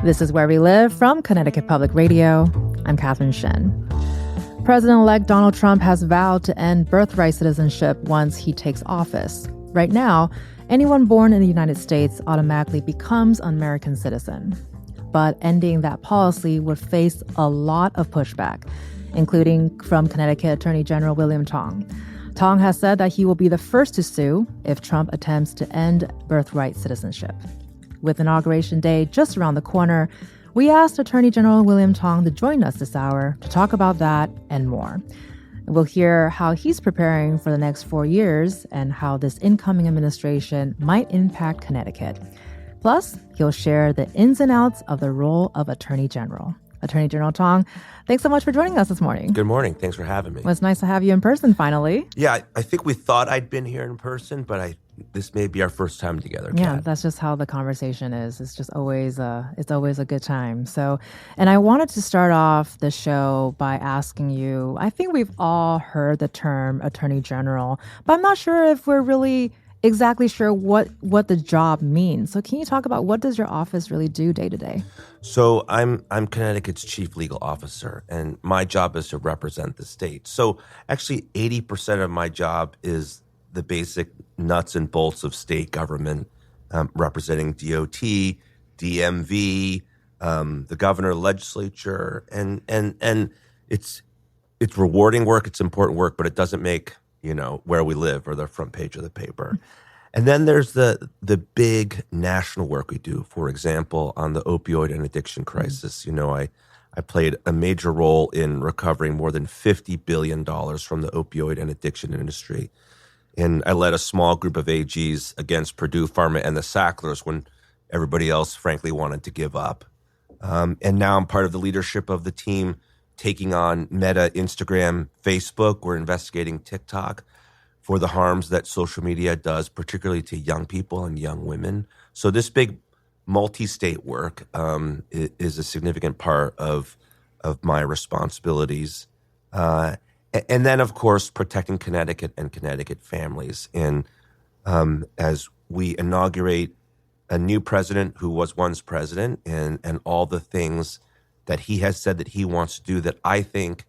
This is Where We Live from Connecticut Public Radio. I'm Catherine Shen. President-elect Donald Trump has vowed to end birthright citizenship once he takes office. Right now, anyone born in the United States automatically becomes an American citizen. But ending that policy would face a lot of pushback, including from Connecticut Attorney General William Tong. Tong has said that he will be the first to sue if Trump attempts to end birthright citizenship. With Inauguration Day just around the corner, we asked Attorney General William Tong to join us this hour to talk about that and more. We'll hear how he's preparing for the next 4 years and how this incoming administration might impact Connecticut. Plus, he'll share the ins and outs of the role of Attorney General. Attorney General Tong, thanks so much for joining us this morning. Good morning. Thanks for having me. Well, it's nice to have you in person finally. Yeah, I think we thought I'd been here in person, but this may be our first time together, Kat. Yeah, that's just how the conversation is. It's just always a good time. So, and I wanted to start off the show by asking you, I think we've all heard the term Attorney General, but I'm not sure if we're really exactly sure what the job means. So can you talk about what does your office really do day to day? So I'm Connecticut's chief legal officer, and my job is to represent the state. So actually 80% of my job is the basic nuts and bolts of state government, representing DOT, DMV, the governor, legislature, and it's rewarding work, it's important work, but it doesn't make where we live or the front page of the paper. And then there's the big national work we do. For example, on the opioid and addiction crisis, I played a major role in recovering more than $50 billion from the opioid and addiction industry. And I led a small group of AGs against Purdue Pharma and the Sacklers when everybody else, frankly, wanted to give up. And now I'm part of the leadership of the team taking on Meta, Instagram, Facebook. We're investigating TikTok for the harms that social media does, particularly to young people and young women. So this big multi-state work is a significant part of my responsibilities. And then, of course, protecting Connecticut and Connecticut families. And as we inaugurate a new president who was once president and all the things that he has said that he wants to do that I think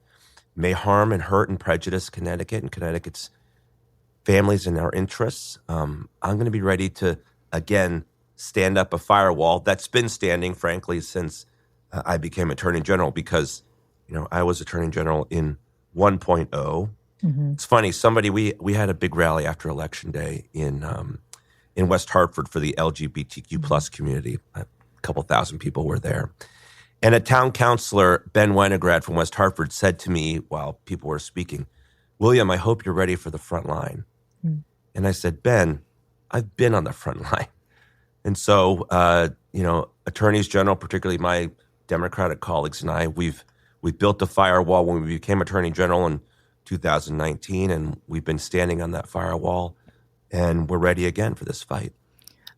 may harm and hurt and prejudice Connecticut and Connecticut's families and our interests, I'm going to be ready to, again, stand up a firewall that's been standing, frankly, since I became Attorney General because, I was Attorney General in 1.0. Mm-hmm. It's funny, we had a big rally after Election Day in West Hartford for the LGBTQ plus community. A couple thousand people were there. And a town councilor, Ben Winograd from West Hartford, said to me while people were speaking, "William, I hope you're ready for the front line." Mm. And I said, "Ben, I've been on the front line." And so, attorneys general, particularly my Democratic colleagues and I, we built a firewall when we became Attorney General in 2019, and we've been standing on that firewall, and we're ready again for this fight.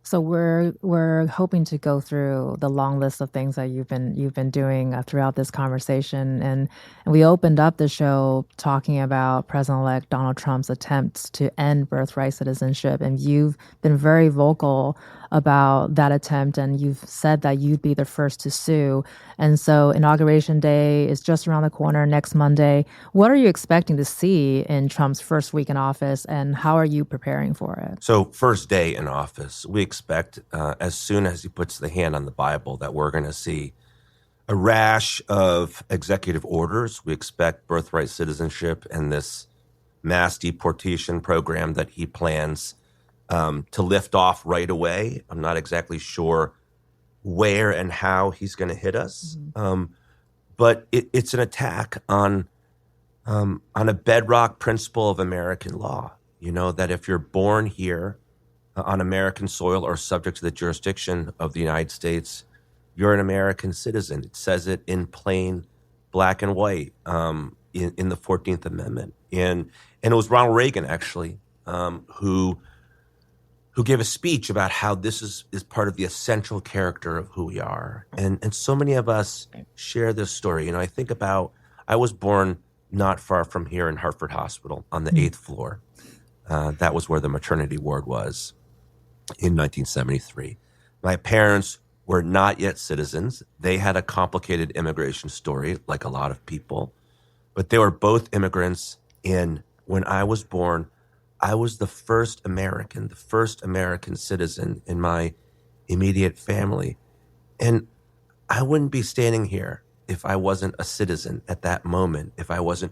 So we're hoping to go through the long list of things that you've been doing throughout this conversation, and we opened up the show talking about President-elect Donald Trump's attempts to end birthright citizenship, and you've been very vocal about that attempt, and you've said that you'd be the first to sue. And so Inauguration Day is just around the corner next Monday. What are you expecting to see in Trump's first week in office, and how are you preparing for it? So first day in office, we expect as soon as he puts the hand on the Bible that we're going to see a rash of executive orders. We expect birthright citizenship and this mass deportation program that he plans to lift off right away. I'm not exactly sure where and how he's going to hit us, but it's an attack on a bedrock principle of American law. That if you're born here on American soil or subject to the jurisdiction of the United States, you're an American citizen. It says it in plain black and white in the 14th Amendment. And it was Ronald Reagan, actually, who gave a speech about how this is part of the essential character of who we are. And so many of us share this story. I think about, I was born not far from here in Hartford Hospital on the 8th floor. That was where the maternity ward was in 1973. My parents were not yet citizens. They had a complicated immigration story, like a lot of people, but they were both immigrants. And when I was born, I was the first American citizen in my immediate family. And I wouldn't be standing here if I wasn't a citizen at that moment, if I wasn't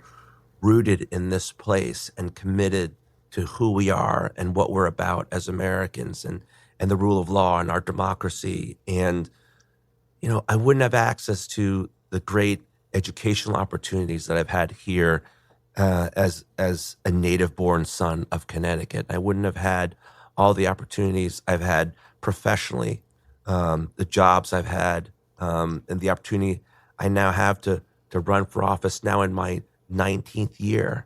rooted in this place and committed to who we are and what we're about as Americans and the rule of law and our democracy. And, I wouldn't have access to the great educational opportunities that I've had here as a native-born son of Connecticut. I wouldn't have had all the opportunities I've had professionally, the jobs I've had, and the opportunity I now have to run for office now in my 19th year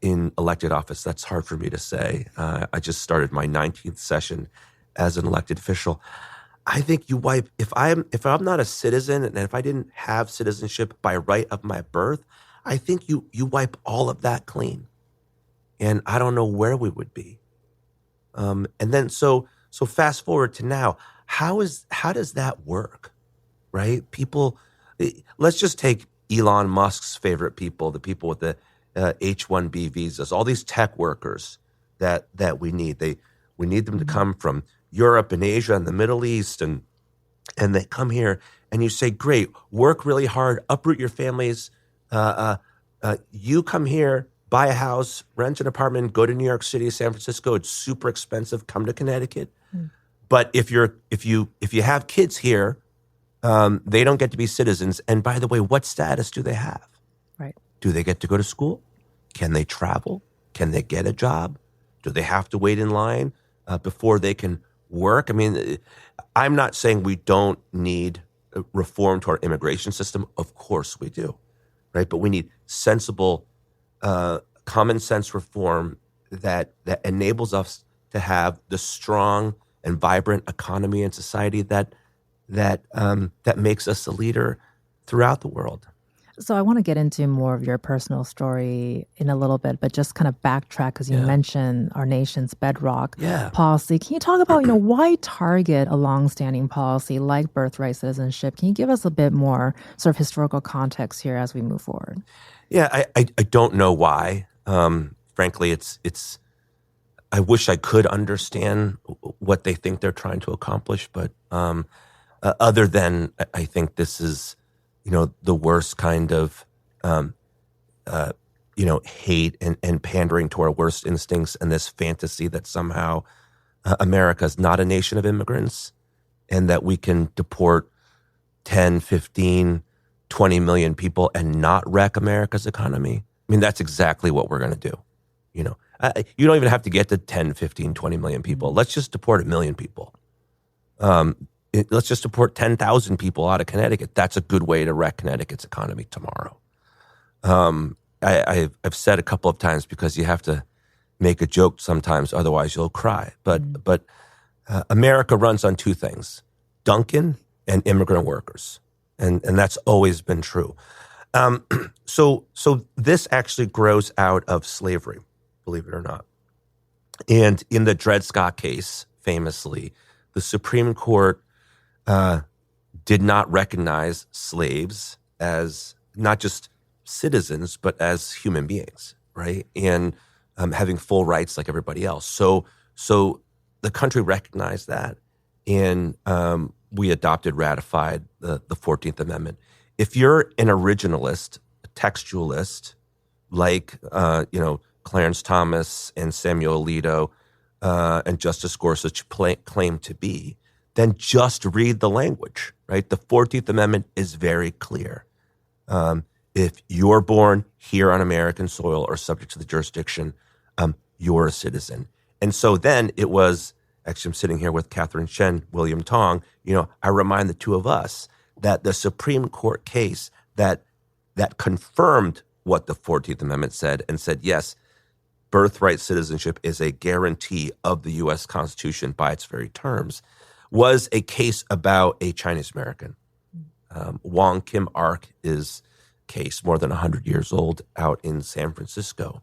in elected office. That's hard for me to say. I just started my 19th session as an elected official. I think you wipe, if I'm not a citizen and if I didn't have citizenship by right of my birth, I think you wipe all of that clean. And I don't know where we would be. And then so fast forward to now, how does that work, right? People, let's just take Elon Musk's favorite people, the people with the H-1B visas, all these tech workers that we need. We need them to come from Europe and Asia and the Middle East, and they come here, and you say, great, work really hard, uproot your families. You come here, buy a house, rent an apartment, go to New York City, San Francisco. It's super expensive. Come to Connecticut. But if you have kids here, they don't get to be citizens. And by the way, what status do they have? Right. Do they get to go to school? Can they travel? Can they get a job? Do they have to wait in line before they can work? I mean, I'm not saying we don't need reform to our immigration system. Of course we do, right? But we need sensible, common sense reform that enables us to have the strong and vibrant economy and society that makes us a leader throughout the world. So I want to get into more of your personal story in a little bit, but just kind of backtrack because you mentioned our nation's bedrock policy. Can you talk about, why target a longstanding policy like birthright citizenship? Can you give us a bit more sort of historical context here as we move forward? Yeah, I don't know why. Frankly, it's. I wish I could understand what they think they're trying to accomplish, but other than I think this is, the worst kind of, hate and pandering to our worst instincts, and this fantasy that somehow America is not a nation of immigrants and that we can deport 10, 15, 20 million people and not wreck America's economy. I mean, that's exactly what we're going to do. You don't even have to get to 10, 15, 20 million people. Let's just deport 1 million people. Let's just deport 10,000 people out of Connecticut. That's a good way to wreck Connecticut's economy tomorrow. I've said a couple of times, because you have to make a joke sometimes, otherwise you'll cry. But America runs on two things: Dunkin' and immigrant workers, and that's always been true. So this actually grows out of slavery, believe it or not. And in the Dred Scott case, famously, the Supreme Court did not recognize slaves as not just citizens, but as human beings, right? And having full rights like everybody else. So the country recognized that, and we ratified the 14th Amendment. If you're an originalist, a textualist, like Clarence Thomas and Samuel Alito and Justice Gorsuch claim to be, then just read the language, right? The 14th Amendment is very clear. If you're born here on American soil or subject to the jurisdiction, you're a citizen. And so then it was, actually I'm sitting here with Catherine Shen, William Tong, I remind the two of us that the Supreme Court case that confirmed what the 14th Amendment said and said, yes, birthright citizenship is a guarantee of the U.S. Constitution by its very terms, was a case about a Chinese American. Wong Kim Ark is case, more than 100 years old, out in San Francisco.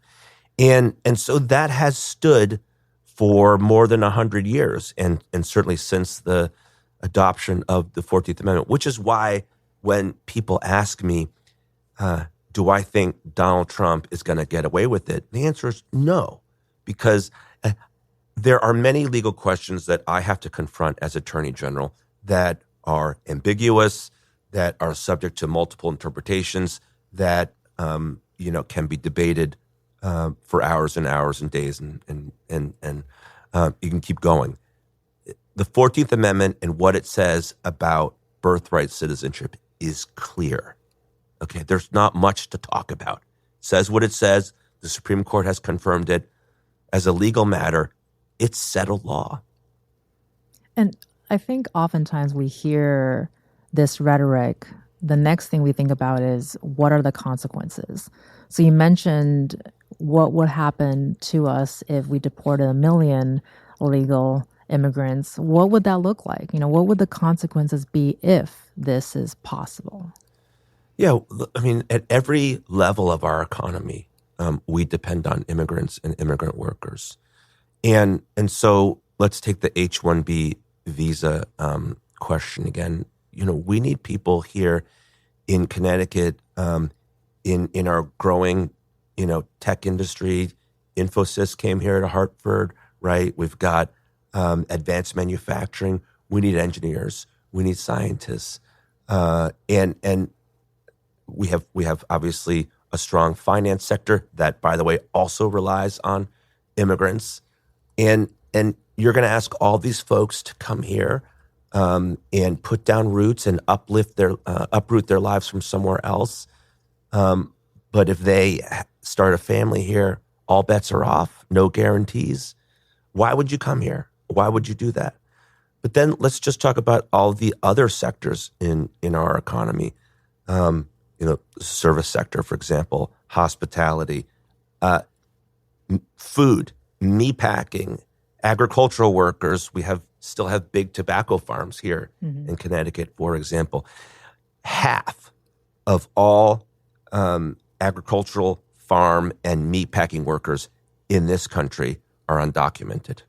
And so that has stood for more than 100 years. And certainly since the adoption of the 14th Amendment, which is why when people ask me, do I think Donald Trump is going to get away with it? The answer is no, because there are many legal questions that I have to confront as Attorney General that are ambiguous, that are subject to multiple interpretations, that can be debated for hours and hours and days, and you can keep going. The 14th Amendment and what it says about birthright citizenship is clear. Okay, there's not much to talk about. It says what it says. The Supreme Court has confirmed it. As a legal matter, it's settled law. And I think oftentimes we hear this rhetoric. The next thing we think about is, what are the consequences? So you mentioned what would happen to us if we deported 1 million illegal immigrants. What would that look like? What would the consequences be if this is possible? Yeah, I mean, at every level of our economy, we depend on immigrants and immigrant workers. And so let's take the H-1B visa question again. We need people here in Connecticut, in our growing, tech industry. Infosys came here to Hartford, right? We've got advanced manufacturing. We need engineers. We need scientists, and we have obviously a strong finance sector that, by the way, also relies on immigrants. And you're going to ask all these folks to come here and put down roots and uproot their lives from somewhere else. But if they start a family here, all bets are off. No guarantees. Why would you come here? Why would you do that? But then let's just talk about all the other sectors in our economy. Service sector, for example, hospitality, food, meatpacking, agricultural workers. We still have big tobacco farms here in Connecticut, for example. Half of all agricultural, farm, and meatpacking workers in this country are undocumented.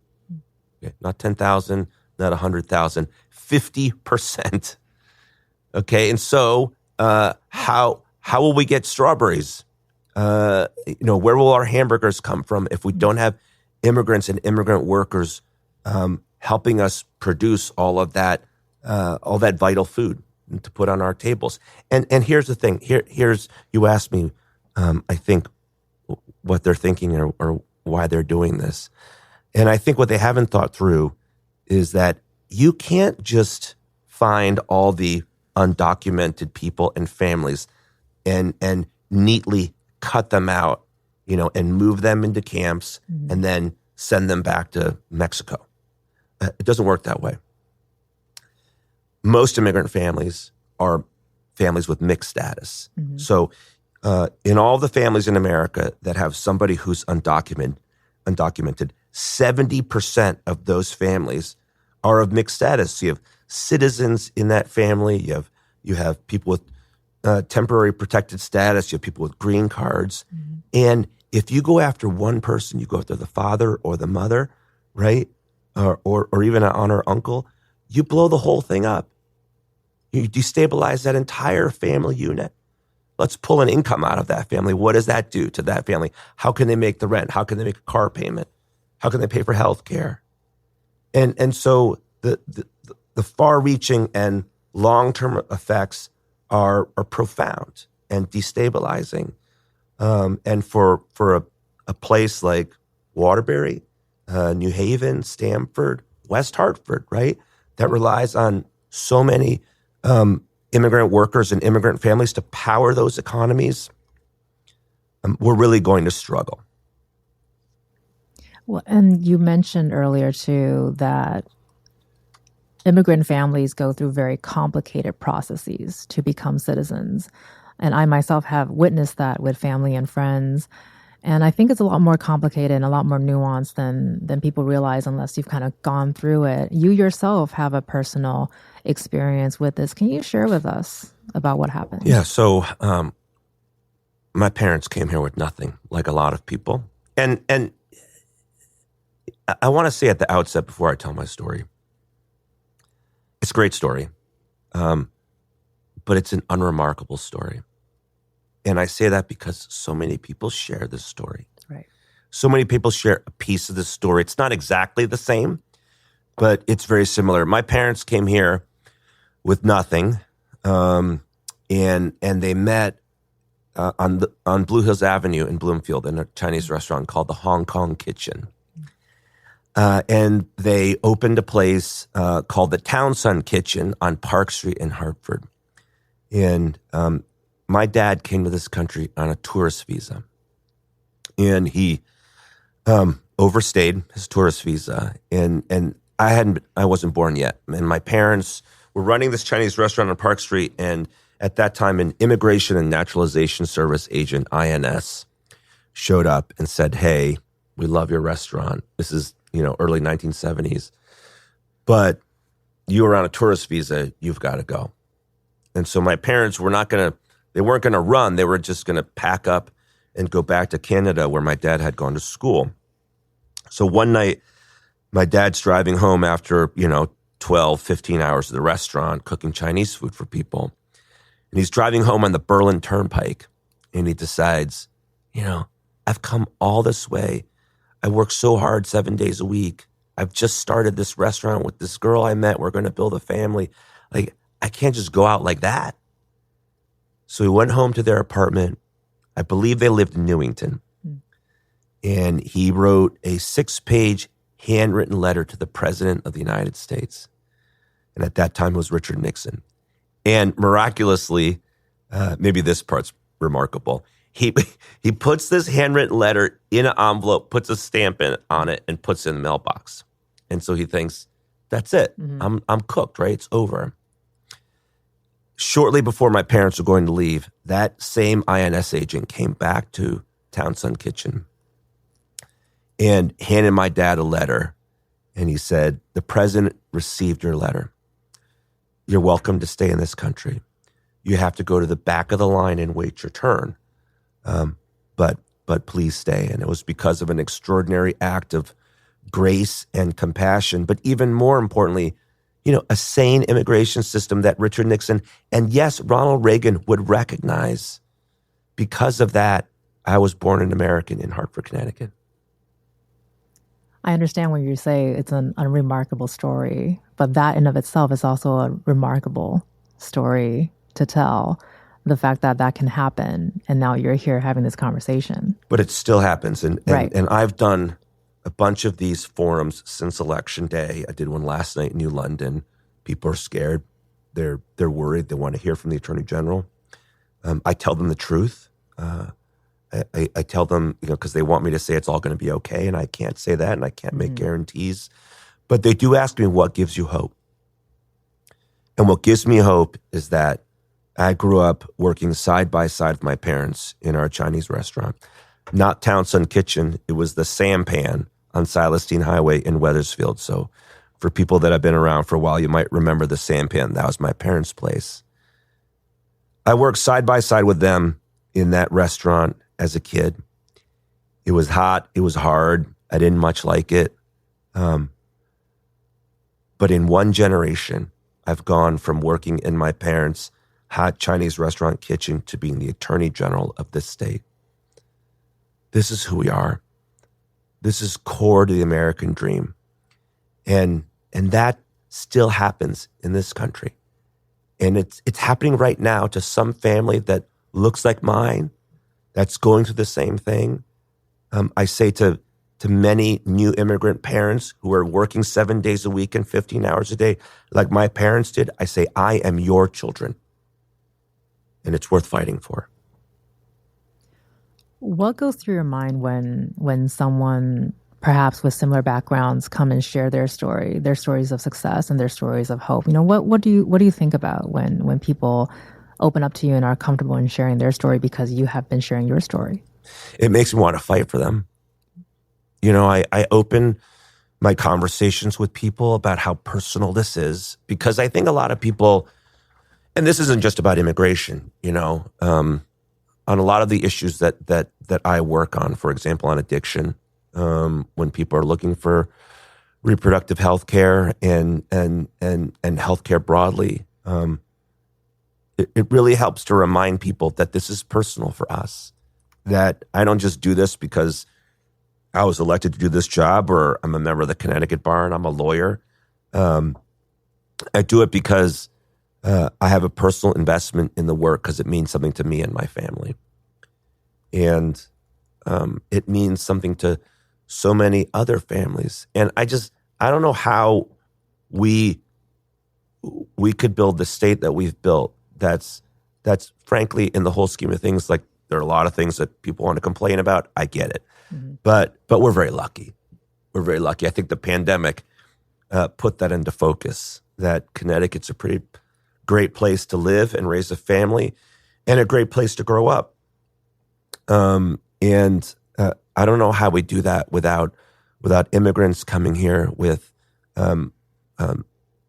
Okay? Not 10,000, not 100,000, 50%. Okay, and so how will we get strawberries? Where will our hamburgers come from if we don't have immigrants and immigrant workers helping us produce all that vital food to put on our tables? And here's the thing. Here's you asked me, I think, what they're thinking or why they're doing this. And I think what they haven't thought through is that you can't just find all the undocumented people and families and neatly cut them out, and move them into camps and then send them back to Mexico. It doesn't work that way. Most immigrant families are families with mixed status. So in all the families in America that have somebody who's undocumented, 70% of those families are of mixed status. So you have citizens in that family. You have people with temporary protected status. You have people with green cards. And if you go after one person, you go after the father or the mother, right? Or even an aunt or uncle, you blow the whole thing up. You destabilize that entire family unit. Let's pull an income out of that family. What does that do to that family? How can they make the rent? How can they make a car payment? How can they pay for health care? And so the far-reaching and long-term effects are profound and destabilizing. And for a place like Waterbury, New Haven, Stamford, West Hartford, right, that relies on so many immigrant workers and immigrant families to power those economies, we're really going to struggle. Well, and you mentioned earlier, too, that immigrant families go through very complicated processes to become citizens. And I myself have witnessed that with family and friends. And I think it's a lot more complicated and a lot more nuanced than people realize unless you've kind of gone through it. You yourself have a personal experience with this. Can you share with us about what happened? Yeah, so my parents came here with nothing, like a lot of people. And I want to say at the outset before I tell my story, It's a great story, but it's an unremarkable story. And I say that because so many people share this story. Right. So many people share a piece of this story. It's not exactly the same, but it's very similar. My parents came here with nothing, and they met on Blue Hills Avenue in Bloomfield in a Chinese restaurant called the Hong Kong Kitchen. And they opened a place called the Townsend Kitchen on Park Street in Hartford. And my dad came to this country on a tourist visa. And he overstayed his tourist visa. And I wasn't born yet. And my parents were running this Chinese restaurant on Park Street. And at that time, an Immigration and Naturalization Service agent, INS, showed up and said, "Hey, we love your restaurant." This is, early 1970s. But you were on a tourist visa, you've got to go. And so my parents weren't going to run. They were just going to pack up and go back to Canada where my dad had gone to school. So one night, my dad's driving home after, 12, 15 hours at the restaurant, cooking Chinese food for people. And he's driving home on the Berlin Turnpike. And he decides, I've come all this way. I work so hard 7 days a week. I've just started this restaurant with this girl I met. We're going to build a family. I can't just go out like that. So he went home to their apartment. I believe they lived in Newington. And he wrote a 6-page handwritten letter to the President of the United States. And at that time it was Richard Nixon. And miraculously, maybe this part's remarkable, he puts this handwritten letter in an envelope, puts a stamp on it, and puts it in the mailbox. And so he thinks, that's it. Mm-hmm. I'm cooked, right? It's over. Shortly before my parents were going to leave, that same INS agent came back to Townsend Kitchen and handed my dad a letter. And he said, "The president received your letter. You're welcome to stay in this country. You have to go to the back of the line and wait your turn. But please stay." And it was because of an extraordinary act of grace and compassion, but even more importantly, a sane immigration system that Richard Nixon and yes, Ronald Reagan would recognize. Because of that, I was born an American in Hartford, Connecticut. I understand when you say it's a remarkable story, but that in of itself is also a remarkable story to tell. The fact that that can happen, and now you're here having this conversation. But it still happens. And right. And I've done a bunch of these forums since Election Day. I did one last night in New London. People are scared. They're worried. They want to hear from the Attorney General. I tell them the truth. I tell them, because they want me to say it's all going to be okay, and I can't say that, and I can't make guarantees. But they do ask me, what gives you hope? And what gives me hope is that I grew up working side by side with my parents in our Chinese restaurant. Not Townsend Kitchen. It was the Sampan on Celestine Highway in Wethersfield. So for people that have been around for a while, you might remember the Sampan. That was my parents' place. I worked side by side with them in that restaurant as a kid. It was hot. It was hard. I didn't much like it. But in one generation, I've gone from working in my parents' hot Chinese restaurant kitchen to being the Attorney General of this state. This is who we are. This is core to the American dream. And that still happens in this country. And it's happening right now to some family that looks like mine, that's going through the same thing. I say to many new immigrant parents who are working 7 days a week and 15 hours a day, like my parents did, I say, I am your children. And it's worth fighting for. What goes through your mind when someone perhaps with similar backgrounds come and share their story, their stories of success and their stories of hope? What do you think about when people open up to you and are comfortable in sharing their story because you have been sharing your story? It makes me want to fight for them. I open my conversations with people about how personal this is because I think a lot of people, and this isn't just about immigration, on a lot of the issues that I work on, for example, on addiction, when people are looking for reproductive health care and healthcare broadly, it really helps to remind people that this is personal for us, that I don't just do this because I was elected to do this job or I'm a member of the Connecticut Bar and I'm a lawyer. I do it because I have a personal investment in the work because it means something to me and my family. And it means something to so many other families. And I don't know how we could build the state that we've built. That's frankly, in the whole scheme of things, like there are a lot of things that people want to complain about. I get it. Mm-hmm. But we're very lucky. We're very lucky. I think the pandemic put that into focus, that Connecticut's a pretty great place to live and raise a family and a great place to grow up. And I don't know how we do that without immigrants coming here, with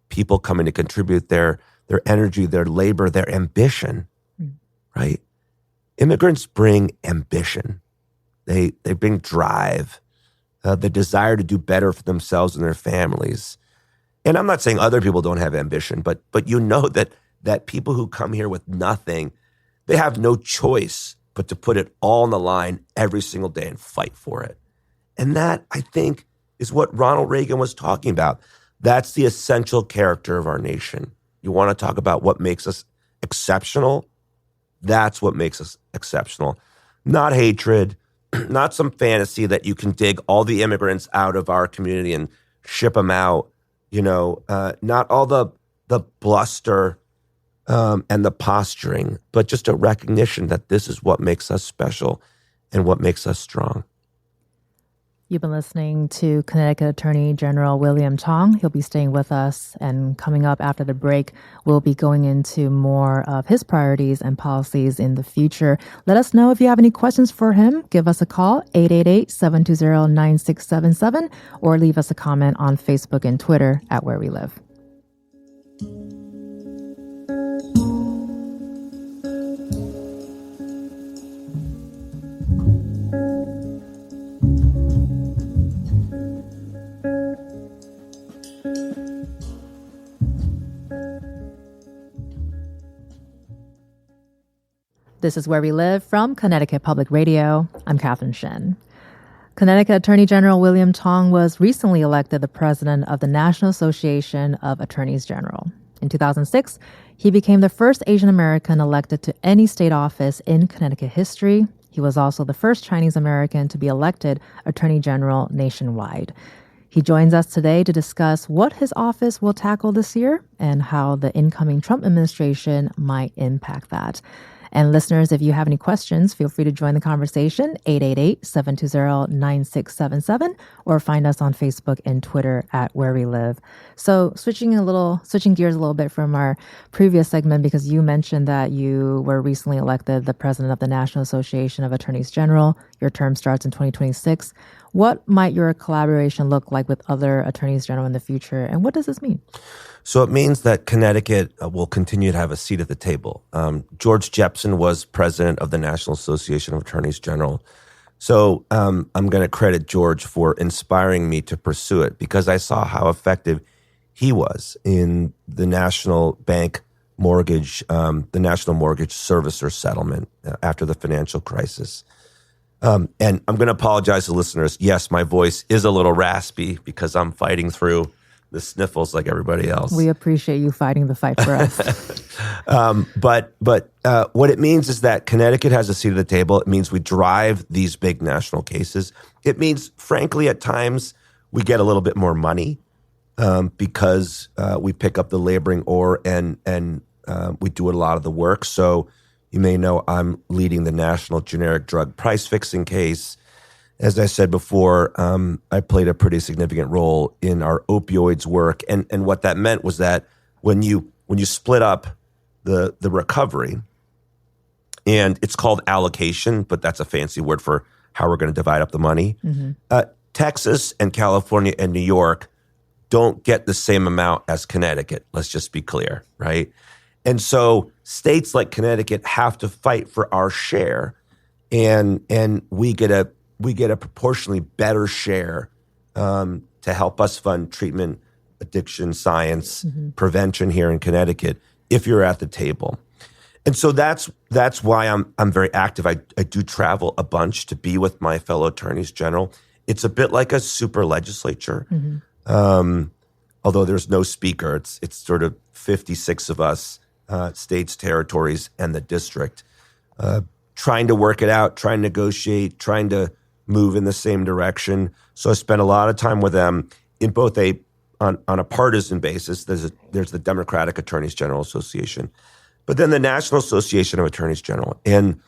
people coming to contribute their energy, their labor, their ambition, right? Immigrants bring ambition. They bring drive, the desire to do better for themselves and their families. And I'm not saying other people don't have ambition, but you know that people who come here with nothing, they have no choice but to put it all on the line every single day and fight for it. And that, I think, is what Ronald Reagan was talking about. That's the essential character of our nation. You want to talk about what makes us exceptional? That's what makes us exceptional. Not hatred, not some fantasy that you can dig all the immigrants out of our community and ship them out. Not all the bluster and the posturing, but just a recognition that this is what makes us special and what makes us strong. You've been listening to Connecticut Attorney General William Tong. He'll be staying with us, and coming up after the break, we'll be going into more of his priorities and policies in the future. Let us know if you have any questions for him. Give us a call, 888-720-9677, or leave us a comment on Facebook and Twitter at Where We Live. This is Where We Live from Connecticut Public Radio. I'm Catherine Shin. Connecticut Attorney General William Tong was recently elected the president of the National Association of Attorneys General. In 2006, he became the first Asian American elected to any state office in Connecticut history. He was also the first Chinese American to be elected Attorney General nationwide. He joins us today to discuss what his office will tackle this year and how the incoming Trump administration might impact that. And listeners, if you have any questions, feel free to join the conversation, 888-720-9677, or find us on Facebook and Twitter at Where We Live. So switching gears a little bit from our previous segment, because you mentioned that you were recently elected the president of the National Association of Attorneys General. Your term starts in 2026. What might your collaboration look like with other attorneys general in the future, and what does this mean? So it means that Connecticut will continue to have a seat at the table. George Jepson was president of the National Association of Attorneys General. So I'm going to credit George for inspiring me to pursue it, because I saw how effective he was in the national bank mortgage, the national mortgage servicer settlement after the financial crisis. And I'm going to apologize to listeners. Yes, my voice is a little raspy because I'm fighting through the sniffles like everybody else. We appreciate you fighting the fight for us. But what it means is that Connecticut has a seat at the table. It means we drive these big national cases. It means, frankly, at times we get a little bit more money because we pick up the laboring oar and we do a lot of the work. So you may know I'm leading the national generic drug price fixing case. As I said before, I played a pretty significant role in our opioids work. And what that meant was that when you split up the recovery, and it's called allocation, but that's a fancy word for how we're going to divide up the money. Mm-hmm. Texas and California and New York don't get the same amount as Connecticut. Let's just be clear, right? And so states like Connecticut have to fight for our share, and we get a proportionally better share to help us fund treatment, addiction science, prevention here in Connecticut if you're at the table. And so that's why I'm very active. I do travel a bunch to be with my fellow attorneys general. It's a bit like a super legislature, although there's no speaker. It's sort of 56 of us, states, territories, and the district, trying to work it out, trying to negotiate, trying to move in the same direction. So I spent a lot of time with them in both on a partisan basis. There's the Democratic Attorneys General Association, but then the National Association of Attorneys General. And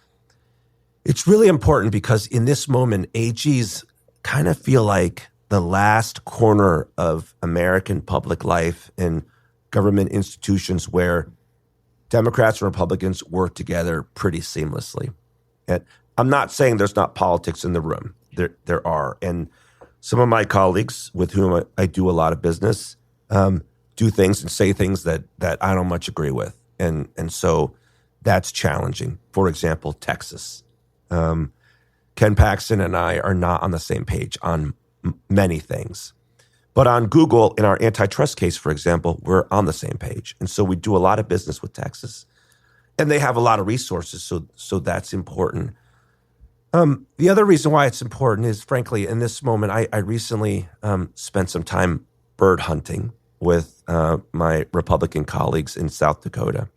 it's really important because in this moment, AGs kind of feel like the last corner of American public life and government institutions where Democrats and Republicans work together pretty seamlessly. And I'm not saying there's not politics in the room. There are. And some of my colleagues with whom I do a lot of business do things and say things that I don't much agree with. And so that's challenging. For example, Texas. Ken Paxton and I are not on the same page on many things. But on Google, in our antitrust case, for example, we're on the same page. And so we do a lot of business with Texas. And they have a lot of resources, so that's important. The other reason why it's important is, frankly, in this moment, I recently spent some time bird hunting with my Republican colleagues in South Dakota.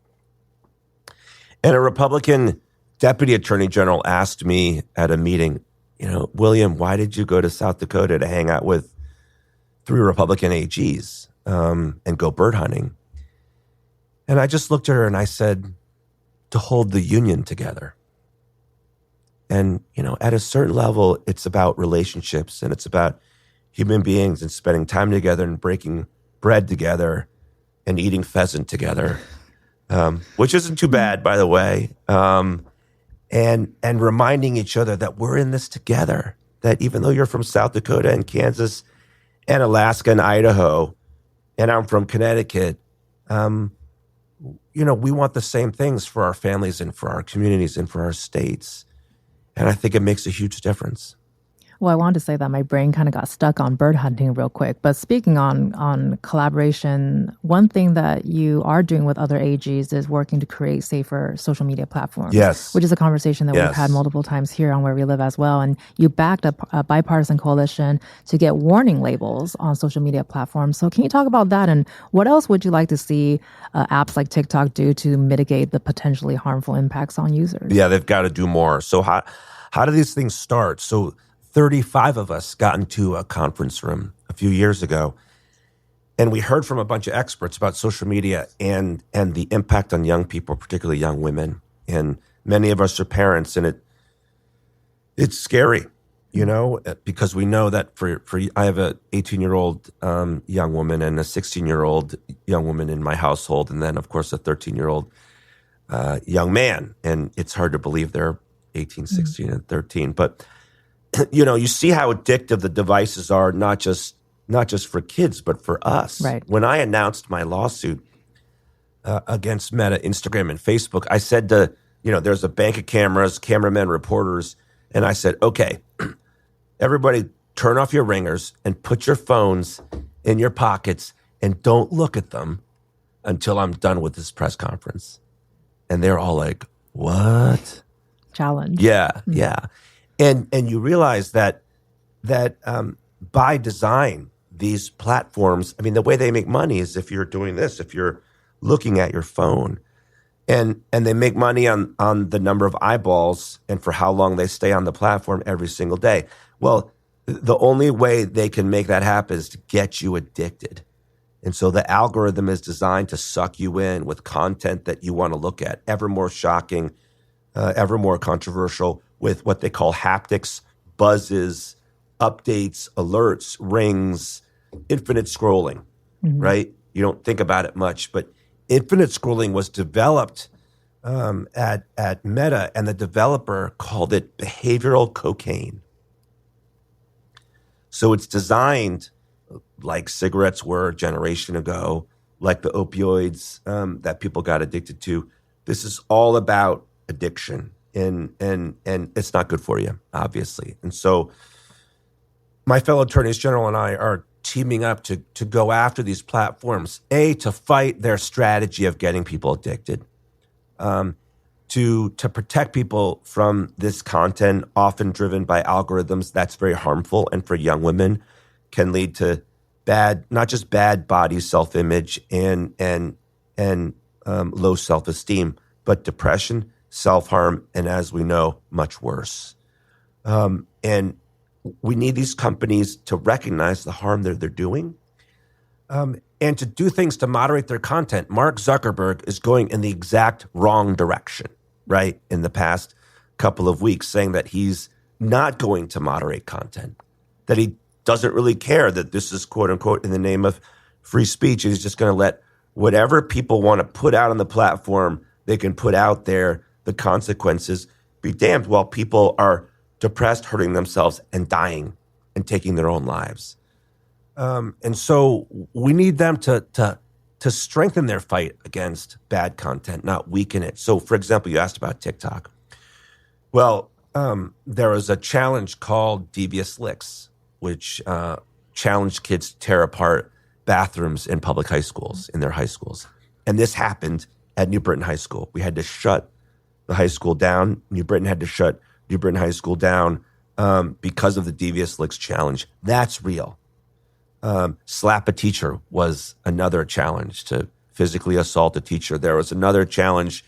And a Republican deputy attorney general asked me at a meeting, William, why did you go to South Dakota to hang out with 3 Republican AGs and go bird hunting? And I just looked at her and I said, to hold the union together. And, at a certain level, it's about relationships and it's about human beings and spending time together and breaking bread together and eating pheasant together, which isn't too bad, by the way. And reminding each other that we're in this together, that even though you're from South Dakota and Kansas and Alaska and Idaho, and I'm from Connecticut, we want the same things for our families and for our communities and for our states. And I think it makes a huge difference. Well, I wanted to say that my brain kind of got stuck on bird hunting real quick. But speaking on collaboration, one thing that you are doing with other AGs is working to create safer social media platforms. Yes. Which is a conversation that we've had multiple times here on Where We Live as well. And you backed a bipartisan coalition to get warning labels on social media platforms. So can you talk about that? And what else would you like to see apps like TikTok do to mitigate the potentially harmful impacts on users? Yeah, they've got to do more. So how do these things start? So 35 of us got into a conference room a few years ago, and we heard from a bunch of experts about social media and the impact on young people, particularly young women. And many of us are parents, and it's scary, because we know that for I have a 18-year-old young woman and a 16-year-old young woman in my household, and then, of course, a 13-year-old young man. And it's hard to believe they're 18, 16, and 13. But you see how addictive the devices are, not just for kids, but for us. Right. When I announced my lawsuit against Meta, Instagram, and Facebook, I said to, there's a bank of cameras, cameramen, reporters, and I said, okay, everybody turn off your ringers and put your phones in your pockets and don't look at them until I'm done with this press conference. And they're all like, what? Challenge. Yeah, yeah. And you realize that by design, these platforms, the way they make money is if you're doing this, if you're looking at your phone, and they make money on the number of eyeballs and for how long they stay on the platform every single day. Well, the only way they can make that happen is to get you addicted. And so the algorithm is designed to suck you in with content that you want to look at, ever more shocking, ever more controversial, with what they call haptics, buzzes, updates, alerts, rings, infinite scrolling, right? You don't think about it much, but infinite scrolling was developed at Meta, and the developer called it behavioral cocaine. So it's designed like cigarettes were a generation ago, like the opioids that people got addicted to. This is all about addiction. And it's not good for you, obviously. And so my fellow attorneys general and I are teaming up to go after these platforms, to fight their strategy of getting people addicted, to protect people from this content, often driven by algorithms that's very harmful, and for young women can lead to not just bad body self-image and low self-esteem, but depression, self-harm, and as we know, much worse. And we need these companies to recognize the harm that they're doing, and to do things to moderate their content. Mark Zuckerberg is going in the exact wrong direction, right? In the past couple of weeks, saying that he's not going to moderate content, that he doesn't really care, that this is quote unquote in the name of free speech. He's just going to let whatever people want to put out on the platform, they can put out there. The consequences be damned, while people are depressed, hurting themselves, and dying, and taking their own lives. And so we need them to strengthen their fight against bad content, not weaken it. So, for example, you asked about TikTok. Well, there was a challenge called Devious Licks, which challenged kids to tear apart bathrooms in public high schools, in their high schools. And this happened at New Britain High School. We had to shut the high school down. New Britain had to shut New Britain High School down because of the Devious Licks challenge. That's real. Slap a teacher was another challenge, to physically assault a teacher. There was another challenge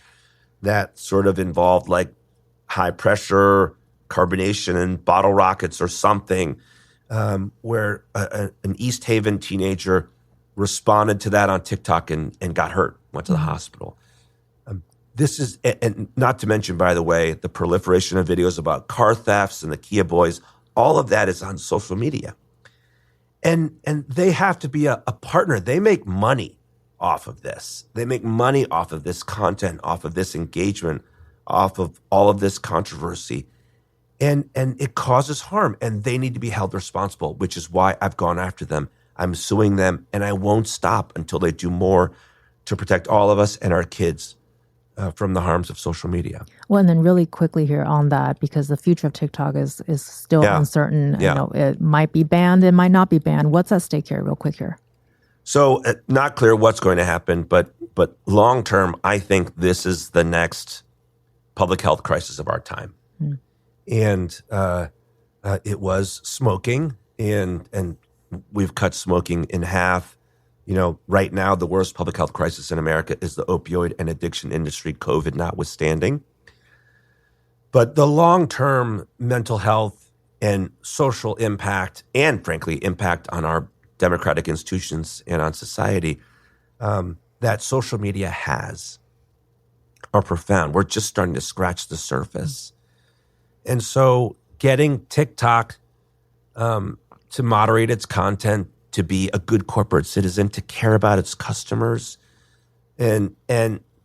that sort of involved like high pressure carbonation and bottle rockets or something, where an East Haven teenager responded to that on TikTok and got hurt, went to the hospital. This is, and not to mention, by the way, the proliferation of videos about car thefts and the Kia boys. All of that is on social media. And they have to be a partner. They make money off of this. They make money off of this content, off of this engagement, off of all of this controversy. And it causes harm, and they need to be held responsible, which is why I've gone after them. I'm suing them, and I won't stop until they do more to protect all of us and our kids from the harms of social media. Well, and then really quickly here on that, because the future of TikTok is still uncertain. Yeah. You know, it might be banned, it might not be banned. What's at stake here, real quick here? So not clear what's going to happen, but long term, I think this is the next public health crisis of our time. And it was smoking, and we've cut smoking in half. You know, right now, the worst public health crisis in America is the opioid and addiction industry, COVID notwithstanding. But the long-term mental health and social impact, and frankly, impact on our democratic institutions and on society that social media has are profound. We're just starting to scratch the surface. And so getting TikTok to moderate its content, to be a good corporate citizen, to care about its customers, and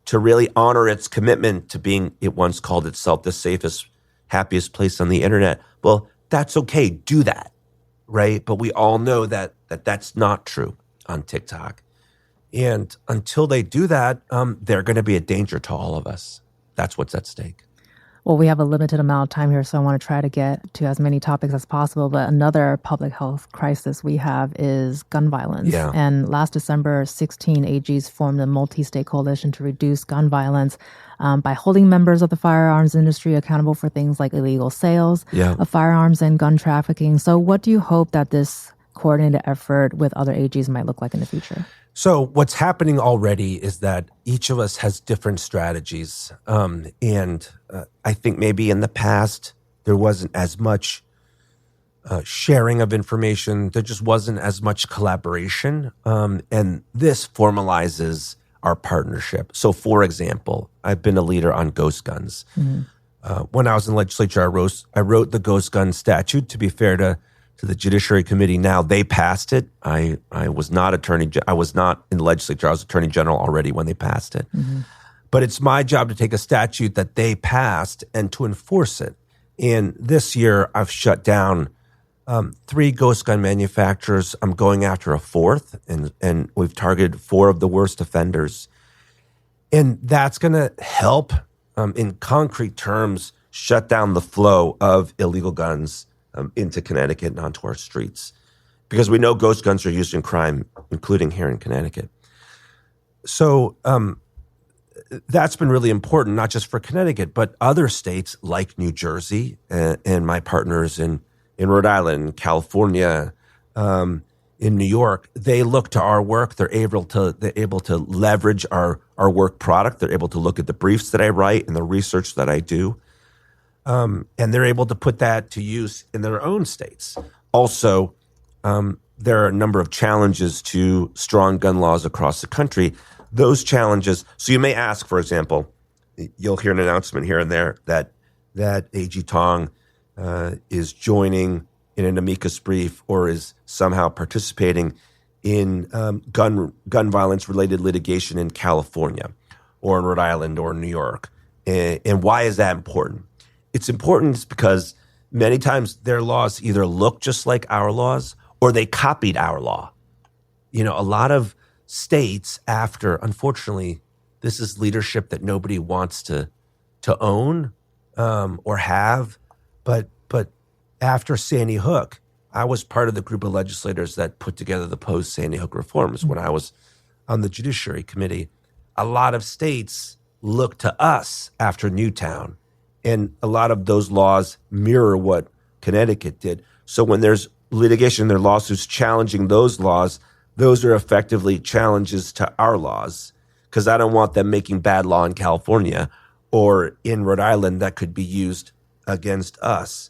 to really honor its commitment to being, it once called itself the safest, happiest place on the internet. Well, that's okay. Do that, right? But we all know that that's not true on TikTok. And until they do that, they're going to be a danger to all of us. That's what's at stake. Well, we have a limited amount of time here, so I want to try to get to as many topics as possible. But another public health crisis we have is gun violence. Yeah. And last December, 16 AGs formed a multi-state coalition to reduce gun violence by holding members of the firearms industry accountable for things like illegal sales of firearms and gun trafficking. So what do you hope that this coordinated effort with other AGs might look like in the future? So what's happening already is that each of us has different strategies. And I think maybe in the past, there wasn't as much sharing of information. There just wasn't as much collaboration. And this formalizes our partnership. So for example, I've been a leader on ghost guns. When I was in the legislature, I wrote the ghost gun statute. To be fair to the Judiciary Committee now, they passed it. I was not I was not in the legislature. I was Attorney General already when they passed it. But it's my job to take a statute that they passed and to enforce it. And this year, I've shut down 3 ghost gun manufacturers. I'm going after a 4th, and we've targeted 4 of the worst offenders. And that's going to help, in concrete terms, shut down the flow of illegal guns into Connecticut and onto our streets. because we know ghost guns are used in crime, including here in Connecticut. So that's been really important, not just for Connecticut, but other states like New Jersey and my partners in Rhode Island, California, in New York. They look to our work. They're able to leverage our work product. They're able to look at the briefs that I write and the research that I do. And they're able to put that to use in their own states. Also, there are a number of challenges to strong gun laws across the country. Those challenges, so you may ask, for example, you'll hear an announcement here and there that AG Tong is joining in an amicus brief or is somehow participating in gun violence related litigation in California or in Rhode Island or New York. And why is that important? It's important because many times their laws either look just like our laws or they copied our law. A lot of states after, unfortunately, this is leadership that nobody wants to own or have, but after Sandy Hook, I was part of the group of legislators that put together the post-Sandy Hook reforms when I was on the Judiciary Committee. A lot of states looked to us after Newtown, and a lot of those laws mirror what Connecticut did. So when there's litigation, there are lawsuits challenging those laws, those are effectively challenges to our laws, because I don't want them making bad law in California or in Rhode Island that could be used against us.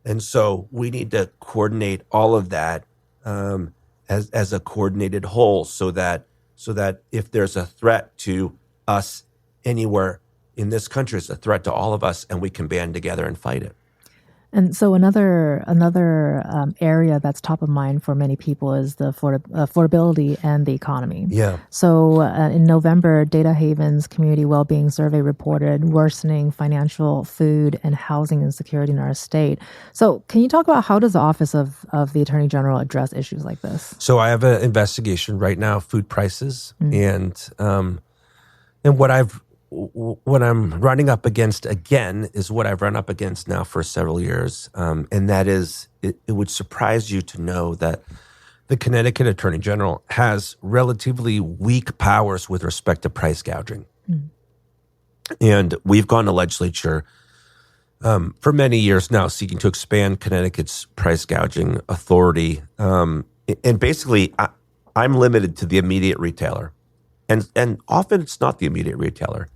And so we need to coordinate all of that as a coordinated whole so that if there's a threat to us anywhere in this country, it's a threat to all of us, and we can band together and fight it. And so another area that's top of mind for many people is the affordability and the economy. Yeah. So in November, Data Haven's Community Wellbeing Survey reported worsening financial, food, and housing insecurity in our state. So can you talk about how does the Office of the Attorney General address issues like this? So I have an investigation right now, food prices, and what I'm running up against again is what I've run up against now for several years, and that is it would surprise you to know that the Connecticut Attorney General has relatively weak powers with respect to price gouging. And we've gone to legislature for many years now seeking to expand Connecticut's price gouging authority. And basically, I'm limited to the immediate retailer. And often it's not the immediate retailer.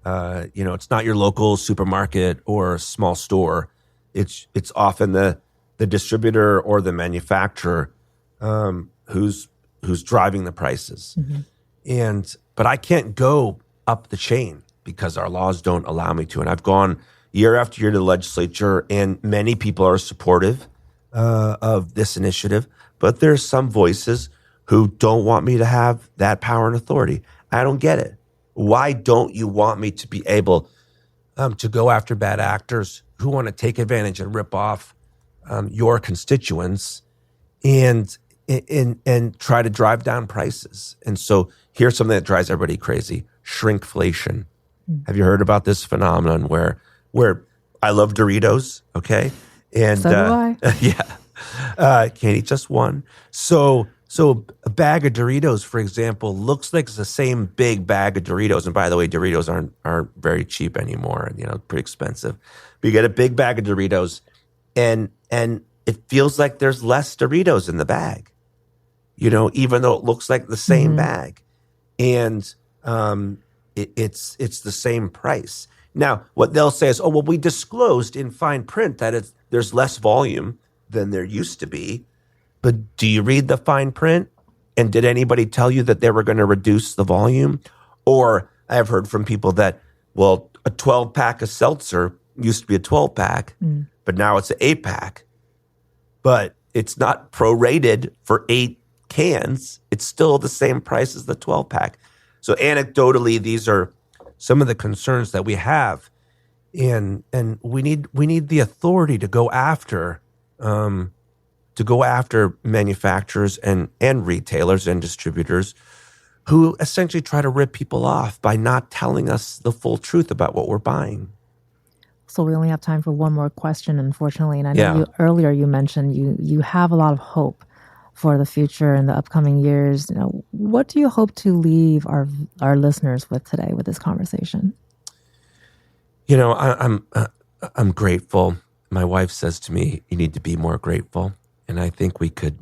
It's not your local supermarket or small store. It's often the distributor or the manufacturer who's driving the prices. But I can't go up the chain because our laws don't allow me to. And I've gone year after year to the legislature, and many people are supportive of this initiative. But there's some voices who don't want me to have that power and authority. I don't get it. Why don't you want me to be able to go after bad actors who want to take advantage and rip off your constituents and try to drive down prices? And so here's something that drives everybody crazy: shrinkflation. Have you heard about this phenomenon where I love Doritos, okay? And so do I. Yeah. Can't eat just one. So a bag of Doritos, for example, looks like it's the same big bag of Doritos. And by the way, Doritos aren't very cheap anymore, and pretty expensive. But you get a big bag of Doritos, and it feels like there's less Doritos in the bag, even though it looks like the same bag, and it's the same price. Now, what they'll say is, oh, well, we disclosed in fine print that there's less volume than there used to be. But do you read the fine print? And did anybody tell you that they were going to reduce the volume? Or I have heard from people that, well, a 12-pack of seltzer used to be a 12-pack, but now it's an 8-pack. But it's not prorated for 8 cans. It's still the same price as the 12-pack. So anecdotally, these are some of the concerns that we have. And we need the authority to go after manufacturers and retailers and distributors who essentially try to rip people off by not telling us the full truth about what we're buying. So we only have time for one more question, unfortunately. And I know earlier you mentioned you have a lot of hope for the future and the upcoming years. What do you hope to leave our listeners with today with this conversation? I'm grateful. My wife says to me, "You need to be more grateful," and I think we could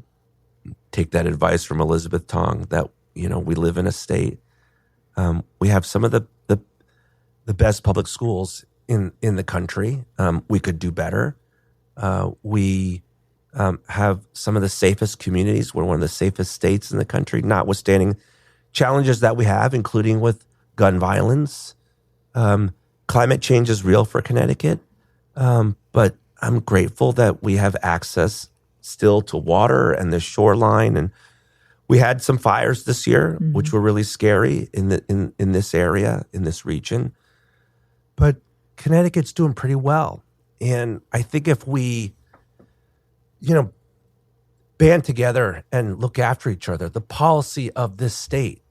take that advice from Elizabeth Tong that we live in a state. We have some of the best public schools in the country. We could do better. We have some of the safest communities. We're one of the safest states in the country, notwithstanding challenges that we have, including with gun violence. Climate change is real for Connecticut, but I'm grateful that we have access still to water and the shoreline. And we had some fires this year, which were really scary in this area, in this region. But Connecticut's doing pretty well. And I think if we, band together and look after each other, the policy of this state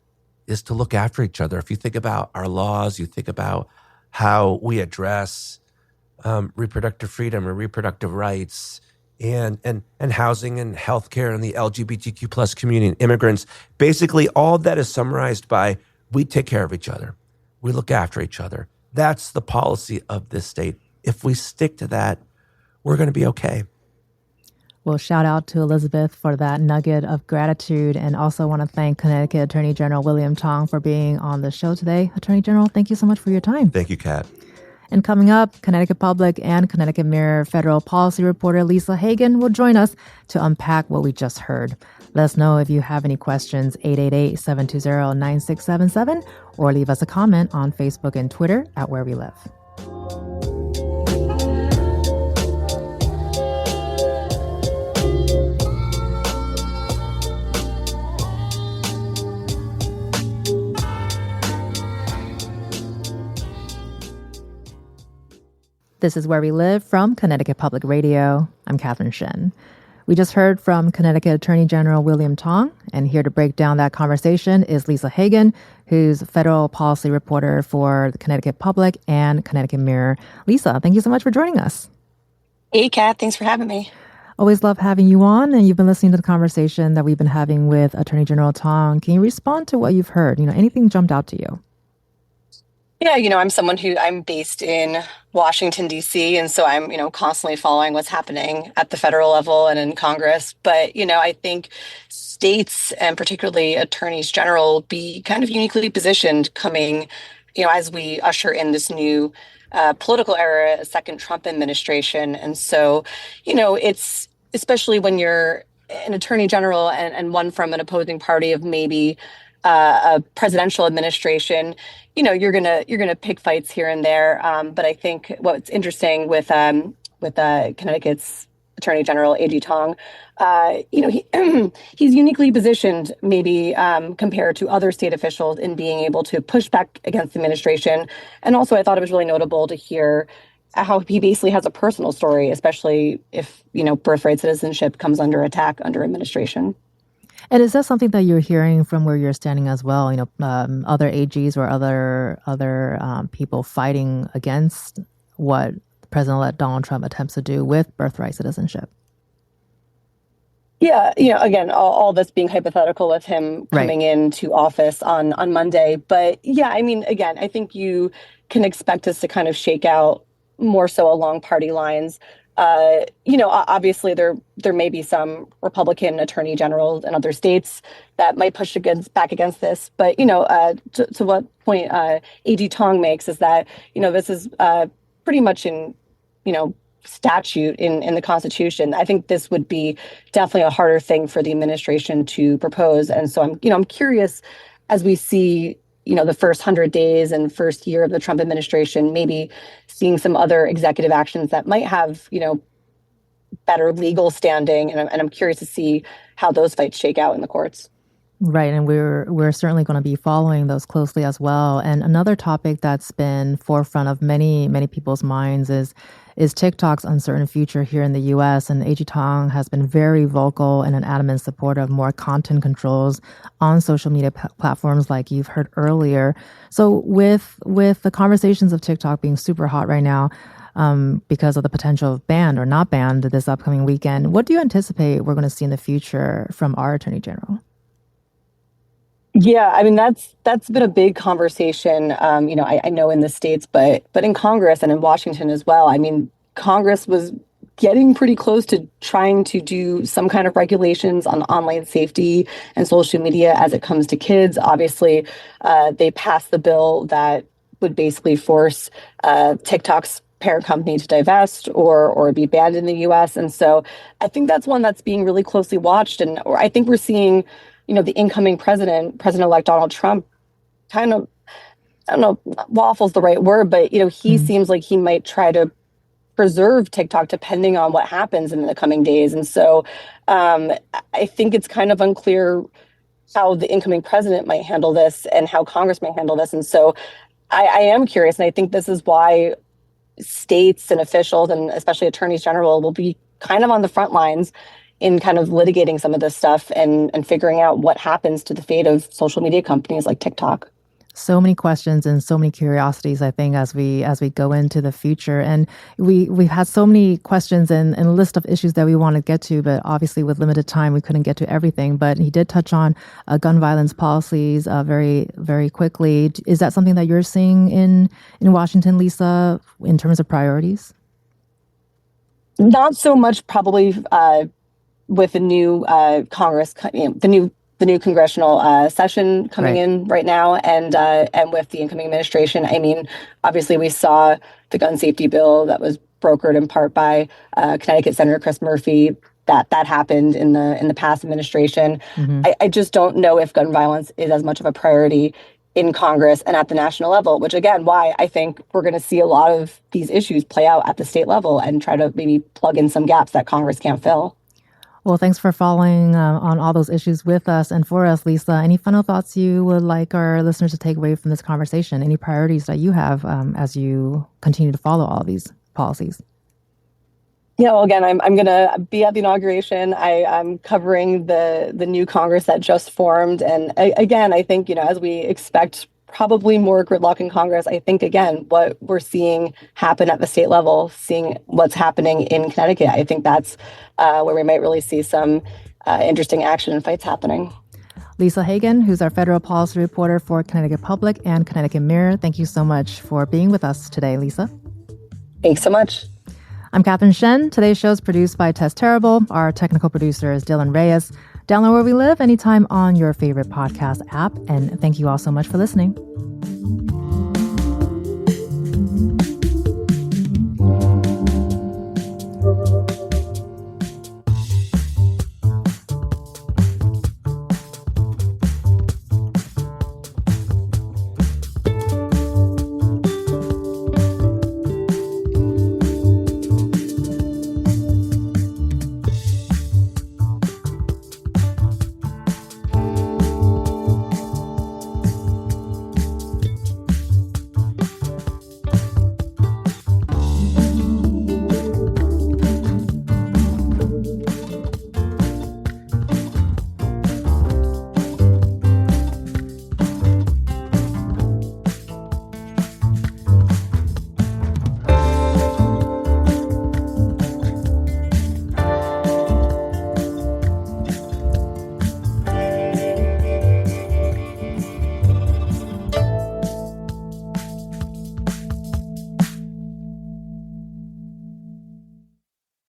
is to look after each other. If you think about our laws, you think about how we address reproductive freedom and reproductive rights and housing and healthcare and the LGBTQ plus community and immigrants, basically all of that is summarized by we take care of each other. We look after each other. That's the policy of this state. If we stick to that, we're going to be okay. Well, shout out to Elizabeth for that nugget of gratitude, and also want to thank Connecticut Attorney General William Tong for being on the show today. Attorney General, thank you so much for your time. Thank you, Kat. And coming up, Connecticut Public and Connecticut Mirror federal policy reporter Lisa Hagan will join us to unpack what we just heard. Let us know if you have any questions, 888-720-9677, or leave us a comment on Facebook and Twitter at Where We Live. This is Where We Live from Connecticut Public Radio. I'm Catherine Shen. We just heard from Connecticut Attorney General William Tong, and here to break down that conversation is Lisa Hagan, who's federal policy reporter for the Connecticut Public and Connecticut Mirror. Lisa, thank you so much for joining us. Hey, Kat. Thanks for having me. Always love having you on, and you've been listening to the conversation that we've been having with Attorney General Tong. Can you respond to what you've heard? Anything jumped out to you? Yeah, I'm based in Washington, D.C., and so I'm, constantly following what's happening at the federal level and in Congress. But, I think states and particularly attorneys general will be kind of uniquely positioned coming, as we usher in this new political era, a second Trump administration. And so, it's especially when you're an attorney general and one from an opposing party of maybe a presidential administration, you're gonna pick fights here and there. But I think what's interesting with Connecticut's Attorney General A.G. Tong, he's uniquely positioned, maybe compared to other state officials, in being able to push back against the administration. And also, I thought it was really notable to hear how he basically has a personal story, especially if birthright citizenship comes under attack under administration. And is that something that you're hearing from where you're standing as well? Other AGs or other people fighting against what President-elect Donald Trump attempts to do with birthright citizenship? Yeah, again, all this being hypothetical with him coming into office on Monday. But yeah, again, I think you can expect us to kind of shake out more so along party lines. Obviously there may be some Republican attorney generals in other states that might push back against this. But, to what point A.G. Tong makes is that, this is pretty much in, statute in the Constitution. I think this would be definitely a harder thing for the administration to propose. And so I'm curious, as we see the first 100 days and first year of the Trump administration, maybe seeing some other executive actions that might have, better legal standing. And I'm curious to see how those fights shake out in the courts. Right. And we're certainly going to be following those closely as well. And another topic that's been forefront of many, many people's minds is TikTok's uncertain future here in the U.S. And A.G. Tong has been very vocal and an adamant supporter of more content controls on social media platforms, like you've heard earlier. So with the conversations of TikTok being super hot right now, because of the potential of banned or not banned this upcoming weekend. What do you anticipate we're going to see in the future from our Attorney General? Yeah, I mean that's been a big conversation. I know in the States, but in Congress and in Washington as well. I mean, Congress was getting pretty close to trying to do some kind of regulations on online safety and social media as it comes to kids. Obviously, they passed the bill that would basically force TikTok's parent company to divest or be banned in the U.S. And so I think that's one that's being really closely watched. And I think we're seeing, the incoming President-elect Donald Trump kind of, I don't know, waffle's the right word, but, he seems like he might try to preserve TikTok depending on what happens in the coming days. And so I think it's kind of unclear how the incoming president might handle this and how Congress might handle this. And so I am curious, and I think this is why states and officials, and especially attorneys general, will be kind of on the front lines in kind of litigating some of this stuff and figuring out what happens to the fate of social media companies like TikTok. So many questions and so many curiosities, I think, as we go into the future. And we've had so many questions and a list of issues that we want to get to, but obviously with limited time, we couldn't get to everything. But he did touch on gun violence policies very, very quickly. Is that something that you're seeing in Washington, Lisa, in terms of priorities? Not so much probably with the new Congress, the new congressional session coming in right now, and with the incoming administration. I mean, obviously, we saw the gun safety bill that was brokered in part by Connecticut Senator Chris Murphy. That happened in the past administration. I just don't know if gun violence is as much of a priority in Congress and at the national level, which again, why I think we're going to see a lot of these issues play out at the state level and try to maybe plug in some gaps that Congress can't fill. Well, thanks for following on all those issues with us and for us, Lisa. Any final thoughts you would like our listeners to take away from this conversation? Any priorities that you have as you continue to follow all of these policies? Yeah, well, again, I'm going to be at the inauguration. I'm covering the new Congress that just formed. And again, I think, as we expect probably more gridlock in Congress, I think, again, what we're seeing happen at the state level, seeing what's happening in Connecticut, I think that's where we might really see some interesting action and fights happening. Lisa Hagen, who's our federal policy reporter for Connecticut Public and Connecticut Mirror. Thank you so much for being with us today, Lisa. Thanks so much. I'm Catherine Shen. Today's show is produced by Tess Terrible. Our technical producer is Dylan Reyes. Download Where We Live anytime on your favorite podcast app. And thank you all so much for listening.